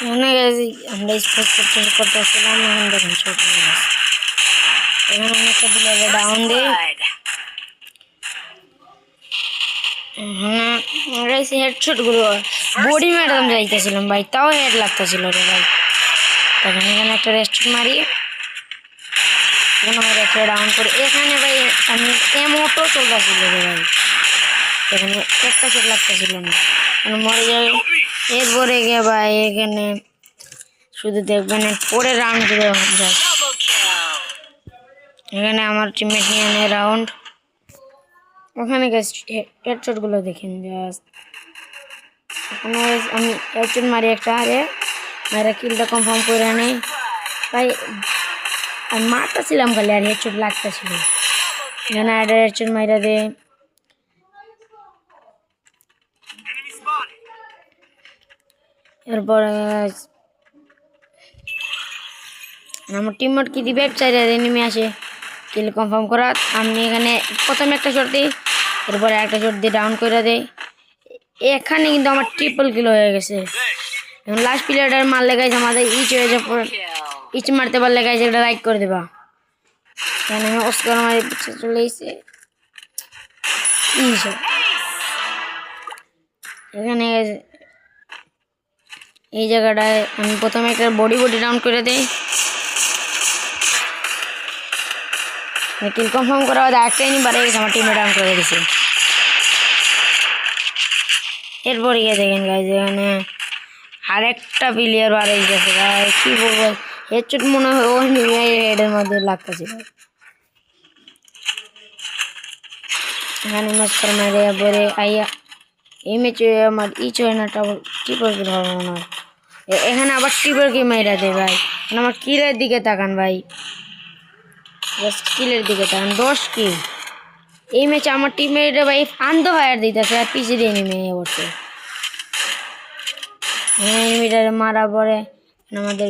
আমরা স্পোর্টস করতেছিলাম, এখন দেখুন ছোট এখানে আমি একটা প্লেয়ারে ডাউন দিই। হেডশটগুলো বডি ম্যাডাম যাইতেছিলাম ভাই, তাও হেড লাগতেছিল রে ভাই। তখন এখানে একটা রেস্ট মারি, এখানে একটা ডাউন করি। এখানে ভাই আমি এমোটো চলতেছিল রে ভাই, এখানে একটা শট লাগতেছিল না, মরে যাবে। এরপরে গিয়ে ভাই এখানে শুধু দেখবেন পরে রাউন্ড করে যায়। এখানে আমার টিমমেট নিয়ে নেয় রাউন্ড। ওখানে হেডশটগুলো দেখেন জাস্ট। ওখানে আমি হেডশট মারি একটা, আরে মেরা কিলটা কনফার্ম করে নেই ভাই। আমি মারতেছিলাম খালি আর হেডশট লাগতেছিল। এখানে আর হেডশট মাইরা দে। এরপর আমার টিমমেট কি দিবে, 4 এনিমি আসে কিল কনফার্ম করা। আমি এখানে প্রথমে একটা শট দিই, এরপরে একটা শট দিয়ে ডাউন করে দেয়। এখানে কিন্তু আমার ট্রিপল কিল হয়ে গেছে। এখন লাস্ট প্লেয়ারটার মারলে গাইছে আমাদের ইচ হয়ে যাবে, ইচ মারতে পারলে গাইছে এটা লাইক করে দেবা। এখানে আমি অস্কার মারি পিছিয়ে চলে এসেছে। এখানে এই জায়গাটায় আমি প্রথমে একটা বডি ডাউন করে দিই। কিল কনফার্ম করা বাদে একটা এনিমি বাড়ে গেছে, আমার টিমে ডাউন করে দিছে। এরপরে গিয়ে দেখেন গাইজ এখানে আরেকটা প্লেয়ার বাড়ে গেছে ভাই, কি বলবো। হেডশট মনে হয় ওই হেডের মধ্যে লাগতেছিল। এখানে মাস্টার মারে পরে আইয়া এই ম্যাচে আমার ইচ হয় না, ট্রিপল কিল হবে মনে হয়। এখানে আবার ট্রিপল কিল মাইরা দেয় ভাই। আমার কিলের দিকে তাকান ভাই, কিলের দিকে তাকান, 10 কিল এই ম্যাচে। আমার টিমমেট ভাই আন্ধ ফায়ার দিতেছে আর পিছিয়ে দিয়ে নেমে পড়ছে। এনিমিটারে মারা পরে আমাদের